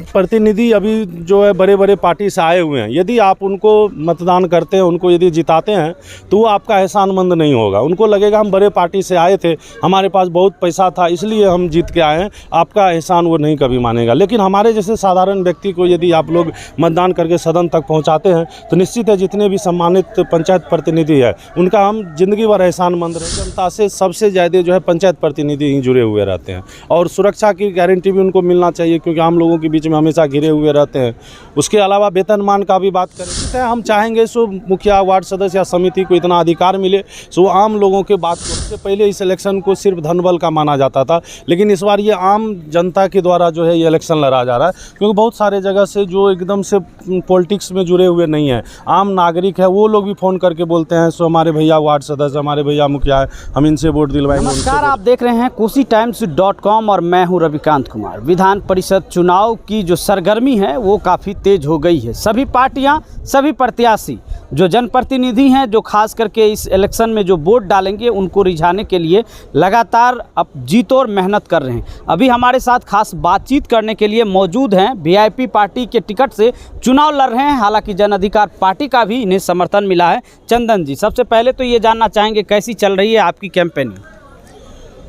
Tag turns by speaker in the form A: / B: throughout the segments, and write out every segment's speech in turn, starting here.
A: प्रतिनिधि अभी जो है बड़े बड़े पार्टी से आए हुए हैं, यदि आप उनको मतदान करते हैं, उनको यदि जिताते हैं तो वो आपका एहसानमंद नहीं होगा। उनको लगेगा हम बड़े पार्टी से आए थे, हमारे पास बहुत पैसा था इसलिए हम जीत के आए हैं, आपका एहसान वो नहीं कभी मानेगा। लेकिन हमारे जैसे साधारण व्यक्ति को यदि आप लोग मतदान करके सदन तक पहुँचाते हैं तो निश्चित है जितने भी सम्मानित पंचायत प्रतिनिधि है उनका हम जिंदगी भर एहसानमंद रहे। जनता से सबसे ज़्यादा जो है पंचायत प्रतिनिधि ही जुड़े हुए रहते हैं और सुरक्षा की गारंटी भी उनको मिलना चाहिए, क्योंकि आम लोगों के बीच में हमेशा घिरे हुए रहते हैं। उसके अलावा वेतनमान का भी बात करें, हम चाहेंगे सो मुखिया, वार्ड सदस्य या समिति को इतना अधिकार मिले सो आम लोगों के बात को। इससे पहले इस इलेक्शन को सिर्फ धनबल का माना जाता था, लेकिन इस बार ये आम जनता के द्वारा जो है ये इलेक्शन लड़ा जा रहा है, क्योंकि बहुत सारे जगह से जो एकदम से पॉलिटिक्स में जुड़े हुए नहीं हैं, आम नागरिक है, वो लोग भी फ़ोन करके बोलते हैं सो हमारे भैया वार्ड सदस्य, हमारे भैया मुखिया है, हम इनसे वोट दिलवाएंगे।
B: नमस्कार, आप देख रहे हैं KosiTimes.com और मैं हूं रविकांत कुमार। विधान परिषद चुनाव की जो सरगर्मी है वो काफ़ी तेज हो गई है। सभी पार्टियां, सभी प्रत्याशी, जो जनप्रतिनिधि हैं, जो खास करके इस इलेक्शन में जो वोट डालेंगे उनको रिझाने के लिए लगातार अब जीतोड़ मेहनत कर रहे हैं। अभी हमारे साथ खास बातचीत करने के लिए मौजूद हैं, वीआईपी पार्टी के टिकट से चुनाव लड़ रहे हैं, हालांकि जन अधिकार पार्टी का भी इन्हें समर्थन मिला है, चंदन जी। सबसे पहले तो ये जानना चाहेंगे कैसी चल रही है आपकी कैंपेनिंग?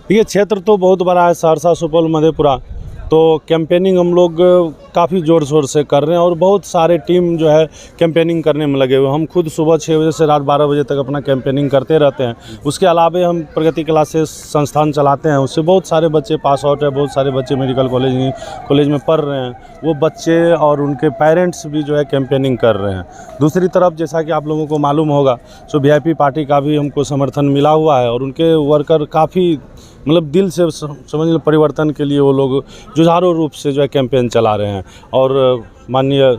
A: ये क्षेत्र तो बहुत बड़ा है, सहरसा, सुपौल, मधेपुरा, तो कैंपेनिंग हम लोग काफ़ी ज़ोर शोर से कर रहे हैं और बहुत सारे टीम जो है कैंपेनिंग करने में लगे हुए। हम खुद सुबह 6 बजे से रात 12 बजे तक अपना कैंपेनिंग करते रहते हैं। उसके अलावा हम प्रगति क्लासेस संस्थान चलाते हैं, उससे बहुत सारे बच्चे पास आउट है, बहुत सारे बच्चे मेडिकल कॉलेज में पढ़ रहे हैं। वो बच्चे और उनके पेरेंट्स भी जो है कैंपेनिंग कर रहे हैं। दूसरी तरफ जैसा कि आप लोगों को मालूम होगा सो वीआईपी पार्टी का भी हमको समर्थन मिला हुआ है और उनके वर्कर काफ़ी मतलब दिल से समझ लो परिवर्तन के लिए वो लोग जुझारू रूप से जो है कैंपेन चला रहे हैं। और माननीय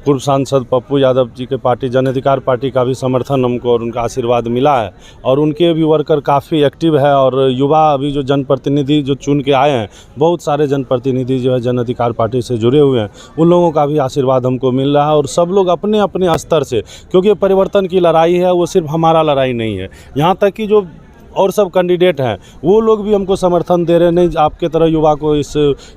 A: पूर्व सांसद पप्पू यादव जी के पार्टी जन अधिकार पार्टी का भी समर्थन हमको और उनका आशीर्वाद मिला है और उनके भी वर्कर काफ़ी एक्टिव है। और युवा अभी जो जनप्रतिनिधि जो चुन के आए हैं, बहुत सारे जनप्रतिनिधि जो है जन अधिकार पार्टी से जुड़े हुए हैं, उन लोगों का भी आशीर्वाद हमको मिल रहा है। और सब लोग अपने अपने स्तर से, क्योंकि परिवर्तन की लड़ाई है, वो सिर्फ हमारा लड़ाई नहीं है, यहाँ तक कि जो और सब कैंडिडेट हैं वो लोग भी हमको समर्थन दे रहे हैं। नहीं, आपके तरह युवा को इस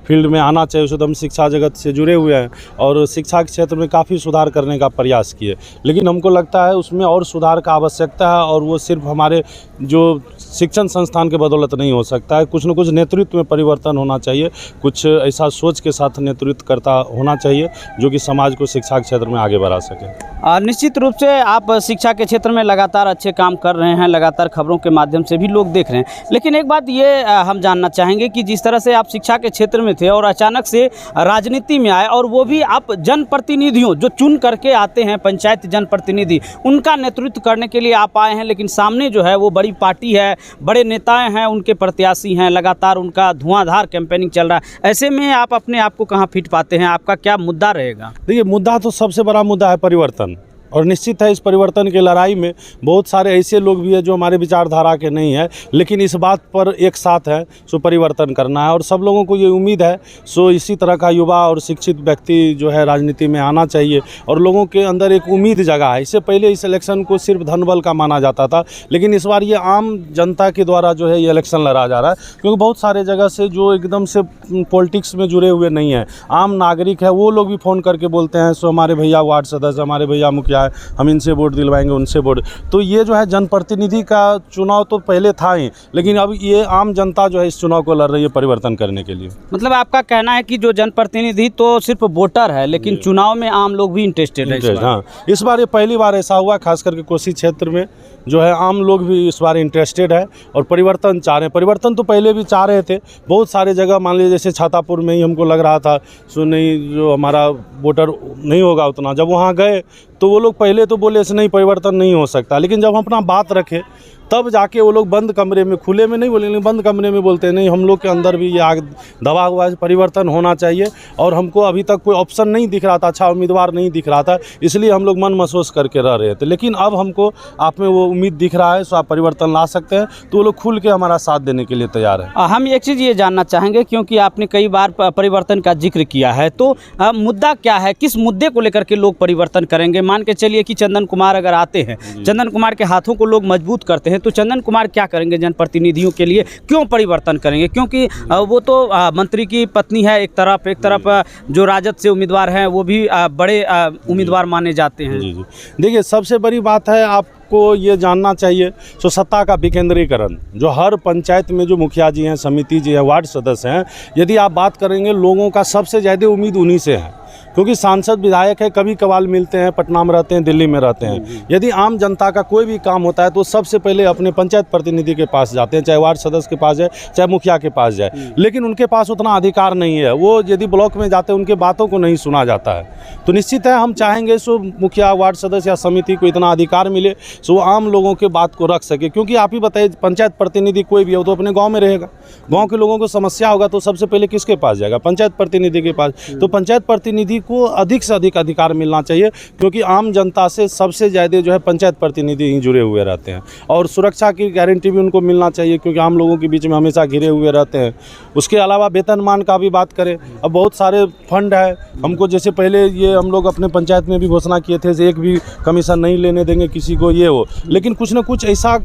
A: फील्ड में आना चाहिए। उसे हम शिक्षा जगत से जुड़े हुए हैं और शिक्षा के क्षेत्र में काफ़ी सुधार करने का प्रयास किए, लेकिन हमको लगता है उसमें और सुधार का आवश्यकता है और वो सिर्फ हमारे जो शिक्षण संस्थान के बदौलत नहीं हो सकता है। कुछ न कुछ नेतृत्व में परिवर्तन होना चाहिए, कुछ ऐसा सोच के साथ नेतृत्व करता होना चाहिए जो कि समाज को शिक्षा के क्षेत्र में आगे बढ़ा सके।
B: निश्चित रूप से आप शिक्षा के क्षेत्र में लगातार अच्छे काम कर रहे हैं, लगातार खबरों के माध्यम से भी लोग देख रहे हैं। लेकिन एक बात ये हम जानना चाहेंगे कि जिस तरह से आप शिक्षा के क्षेत्र में थे और अचानक से राजनीति में आए, और वो भी आप जनप्रतिनिधियों जो चुन करके आते हैं, पंचायत जनप्रतिनिधि, उनका नेतृत्व करने के लिए आप आए हैं, लेकिन सामने जो है वो बड़ी पार्टी है, बड़े नेताएं हैं, उनके प्रत्याशी हैं, लगातार उनका धुआंधार कैंपेनिंग चल रहा है। ऐसे में आप अपने आप को कहाँ फिट पाते हैं? आपका क्या मुद्दा रहेगा?
A: देखिए, मुद्दा तो सबसे बड़ा मुद्दा है परिवर्तन, और निश्चित है इस परिवर्तन की लड़ाई में बहुत सारे ऐसे लोग भी हैं जो हमारे विचारधारा के नहीं है, लेकिन इस बात पर एक साथ है सो परिवर्तन करना है। और सब लोगों को ये उम्मीद है सो इसी तरह का युवा और शिक्षित व्यक्ति जो है राजनीति में आना चाहिए और लोगों के अंदर एक उम्मीद जगा है। इससे पहले इस इलेक्शन को सिर्फ धनबल का माना जाता था, लेकिन इस बार ये आम जनता के द्वारा जो है ये इलेक्शन लड़ा जा रहा है, क्योंकि बहुत सारे जगह से जो एकदम से पॉलिटिक्स में जुड़े हुए नहीं हैं, आम नागरिक है, वो लोग भी फ़ोन करके बोलते हैं सो हमारे भैया वार्ड सदस्य, हमारे भैया मुखिया, हम इनसे वोट दिलवाएंगे, उनसे वोट। तो ये जो है जनप्रतिनिधि का चुनाव तो पहले था ही, लेकिन अब ये आम जनता जो है इस चुनाव को लड़ रही है परिवर्तन करने के लिए। मतलब
B: आपका कहना है कि जो जनप्रतिनिधि तो सिर्फ वोटर है, लेकिन चुनाव में आम लोग भी इंटरेस्टेड है।
A: हाँ, इस बार ये पहली बार ऐसा हुआ, खास करके कोसी क्षेत्र में जो है आम लोग भी इस बार इंटरेस्टेड है और परिवर्तन चाह रहे हैं। परिवर्तन तो पहले भी चाह रहे थे, बहुत सारे जगह मान लीजिए जैसे छातापुर में ही हमको लग रहा था सो नहीं, जो हमारा वोटर नहीं होगा उतना। जब वहाँ गए तो वो लोग पहले तो बोले ऐसे नहीं, परिवर्तन नहीं हो सकता, लेकिन जब हम अपना बात रखे तब जाके वो लोग बंद कमरे में, खुले में नहीं बोले, लेकिन बंद कमरे में बोलते हैं नहीं, हम लोग के अंदर भी ये आग दबा हुआ है, परिवर्तन होना चाहिए। और हमको अभी तक कोई ऑप्शन नहीं दिख रहा था, अच्छा उम्मीदवार नहीं दिख रहा था, इसलिए हम लोग मन महसूस करके रह रहे थे। लेकिन अब हमको आप में वो उम्मीद दिख रहा है, सो आप परिवर्तन ला सकते हैं, तो वो लोग खुल के हमारा साथ देने के लिए तैयार है।
B: हम एक चीज़ ये जानना चाहेंगे, क्योंकि आपने कई बार परिवर्तन का जिक्र किया है, तो मुद्दा क्या है, किस मुद्दे को लेकर के लोग परिवर्तन करेंगे? मान के चलिए कि चंदन कुमार अगर आते हैं, चंदन कुमार के हाथों को लोग मजबूत करते हैं, तो चंदन कुमार क्या करेंगे जनप्रतिनिधियों के लिए, क्यों परिवर्तन करेंगे? क्योंकि वो तो मंत्री की पत्नी है एक तरफ जो राजद से उम्मीदवार हैं वो भी बड़े उम्मीदवार माने जाते हैं।
A: जी। देखिए, सबसे बड़ी बात है आपको ये जानना चाहिए सो सत्ता का विकेंद्रीकरण, जो हर पंचायत में जो मुखिया जी हैं, समिति जी हैं, वार्ड सदस्य हैं, यदि आप बात करेंगे लोगों का सबसे ज़्यादा उम्मीद उन्हीं से है, क्योंकि सांसद विधायक है कभी कभार मिलते हैं, पटना में रहते हैं, दिल्ली में रहते हैं। यदि आम जनता का कोई भी काम होता है तो सबसे पहले अपने पंचायत प्रतिनिधि के पास जाते हैं, चाहे वार्ड सदस्य के पास जाए, चाहे मुखिया के पास जाए, लेकिन उनके पास उतना अधिकार नहीं है। वो यदि ब्लॉक में जाते हैं उनके बातों को नहीं सुना जाता है। तो निश्चित है हम चाहेंगे सो मुखिया, वार्ड सदस्य या समिति को इतना अधिकार मिले सो वो आम लोगों के बात को रख सके, क्योंकि आप ही बताइए पंचायत प्रतिनिधि कोई भी हो तो अपने गाँव में रहेगा, गाँव के लोगों को समस्या होगा तो सबसे पहले किसके पास जाएगा? पंचायत प्रतिनिधि के पास। तो पंचायत प्रतिनिधि को अधिक से अधिक अधिकार मिलना चाहिए, क्योंकि आम जनता से सबसे ज़्यादा जो है पंचायत प्रतिनिधि ही जुड़े हुए रहते हैं, और सुरक्षा की गारंटी भी उनको मिलना चाहिए, क्योंकि आम लोगों के बीच में हमेशा घिरे हुए रहते हैं। उसके अलावा वेतनमान का भी बात करें, अब बहुत सारे फंड है हमको, जैसे पहले ये हम लोग अपने पंचायत में भी घोषणा किए थे एक भी कमीशन नहीं लेने देंगे किसी को, ये हो, लेकिन कुछ ना कुछ ऐसा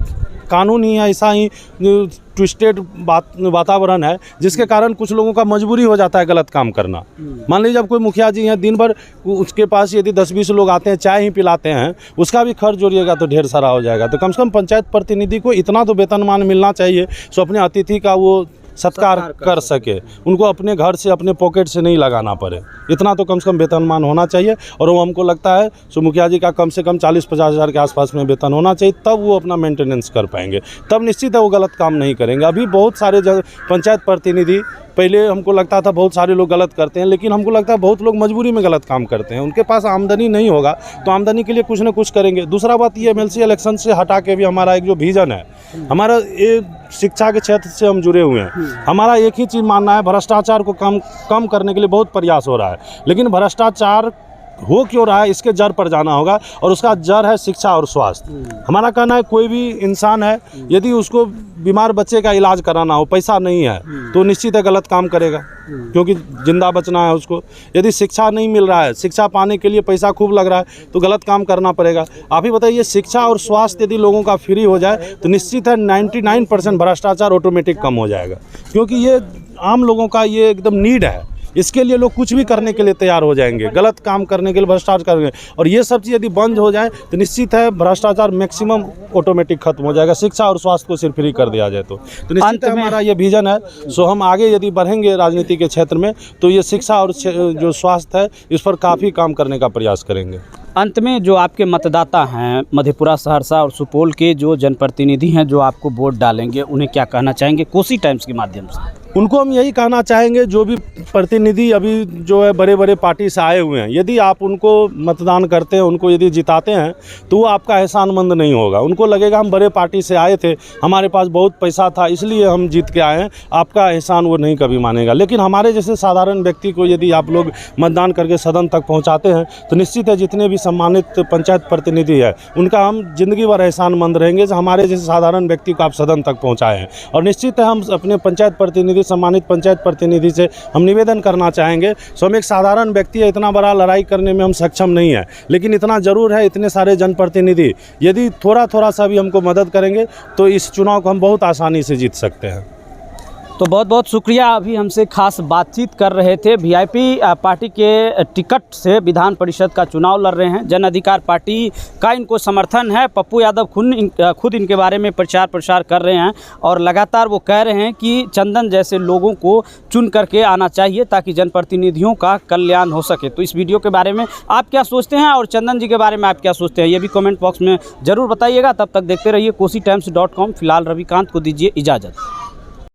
A: कानून ही है, ऐसा ही ट्विस्टेड वातावरण है जिसके कारण कुछ लोगों का मजबूरी हो जाता है गलत काम करना। मान लीजिए जब कोई मुखिया जी हैं, दिन भर उसके पास यदि 10-20 लोग आते हैं, चाय ही पिलाते हैं, उसका भी खर्च जोड़िएगा तो ढेर सारा हो जाएगा। तो कम से कम पंचायत प्रतिनिधि को इतना तो वेतनमान मिलना चाहिए सो अपने अतिथि का वो सत्कार कर सके, उनको अपने घर से, अपने पॉकेट से नहीं लगाना पड़े, इतना तो कम से कम वेतनमान होना चाहिए। और वो हमको लगता है सो मुखिया जी का कम से कम 40-50 हज़ार के आसपास में वेतन होना चाहिए, तब वो अपना मेंटेनेंस कर पाएंगे, तब निश्चित है वो गलत काम नहीं करेंगे। अभी बहुत सारे पंचायत प्रतिनिधि, पहले हमको लगता था बहुत सारे लोग गलत करते हैं, लेकिन हमको लगता है बहुत लोग मजबूरी में गलत काम करते हैं, उनके पास आमदनी नहीं होगा तो आमदनी के लिए कुछ ना कुछ करेंगे। दूसरा बात ये MLC इलेक्शन से हटा के भी हमारा एक जो विजन है, हमारा ये शिक्षा के क्षेत्र से हम जुड़े हुए हैं, हमारा एक ही चीज़ मानना है, भ्रष्टाचार को कम करने के लिए बहुत प्रयास हो रहा है, लेकिन भ्रष्टाचार हो क्यों रहा है इसके जड़ पर जाना होगा, और उसका जड़ है शिक्षा और स्वास्थ्य। हमारा कहना है कोई भी इंसान है यदि उसको बीमार बच्चे का इलाज कराना हो, पैसा नहीं है तो निश्चित है गलत काम करेगा, क्योंकि जिंदा बचना है उसको। यदि शिक्षा नहीं मिल रहा है, शिक्षा पाने के लिए पैसा खूब लग रहा है तो गलत काम करना पड़ेगा। आप ही बताइए, शिक्षा और स्वास्थ्य यदि लोगों का फ्री हो जाए तो निश्चित है 99% भ्रष्टाचार ऑटोमेटिक कम हो जाएगा, क्योंकि ये आम लोगों का ये एकदम नीड है। इसके लिए लोग कुछ भी करने के लिए तैयार हो जाएंगे, गलत काम करने के लिए, भ्रष्टाचार करेंगे, और ये सब चीज़ यदि बंद हो जाए तो निश्चित है भ्रष्टाचार मैक्सिमम ऑटोमेटिक खत्म हो जाएगा, शिक्षा और स्वास्थ्य को सिर्फ फ्री कर दिया जाए तो निश्चित है हमारा ये विजन है। सो हम आगे यदि बढ़ेंगे राजनीति के क्षेत्र में तो ये शिक्षा और जो स्वास्थ्य है इस पर काफ़ी काम करने का प्रयास करेंगे।
B: अंत में जो आपके मतदाता हैं मधेपुरा, सहरसा और सुपौल के जो जनप्रतिनिधि हैं जो आपको वोट डालेंगे, उन्हें क्या कहना चाहेंगे कोसी टाइम्स के माध्यम से?
A: उनको हम यही कहना चाहेंगे, जो भी प्रतिनिधि अभी जो है बड़े बड़े पार्टी से आए हुए हैं, यदि आप उनको मतदान करते हैं, उनको यदि जिताते हैं तो वो आपका एहसानमंद नहीं होगा। उनको लगेगा हम बड़े पार्टी से आए थे, हमारे पास बहुत पैसा था इसलिए हम जीत के आए हैं, आपका एहसान वो नहीं कभी मानेगा। लेकिन हमारे जैसे साधारण व्यक्ति को यदि आप लोग मतदान करके सदन तक पहुँचाते हैं तो निश्चित है जितने भी सम्मानित पंचायत प्रतिनिधि है उनका हम जिंदगी भर एहसानमंद रहेंगे, हमारे जैसे साधारण व्यक्ति को आप सदन तक पहुँचाए हैं। और निश्चित है हम अपने पंचायत प्रतिनिधि, सम्मानित पंचायत प्रतिनिधि से हम निवेदन करना चाहेंगे, सो हम एक साधारण व्यक्ति है, इतना बड़ा लड़ाई करने में हम सक्षम नहीं है, लेकिन इतना ज़रूर है इतने सारे जनप्रतिनिधि यदि थोड़ा थोड़ा सा भी हमको मदद करेंगे तो इस चुनाव को हम बहुत आसानी से जीत सकते हैं।
B: तो बहुत बहुत शुक्रिया। अभी हमसे खास बातचीत कर रहे थे वीआईपी पार्टी के टिकट से विधान परिषद का चुनाव लड़ रहे हैं, जन अधिकार पार्टी का इनको समर्थन है। पप्पू यादव खुद इनके बारे में प्रचार प्रसार कर रहे हैं और लगातार वो कह रहे हैं कि चंदन जैसे लोगों को चुन करके आना चाहिए ताकि जनप्रतिनिधियों का कल्याण हो सके। तो इस वीडियो के बारे में आप क्या सोचते हैं और चंदन जी के बारे में आप क्या सोचते हैं, ये भी कमेंट बॉक्स में ज़रूर बताइएगा। तब तक देखते रहिए KosiTimes.com। फिलहाल रविकांत को दीजिए इजाज़त।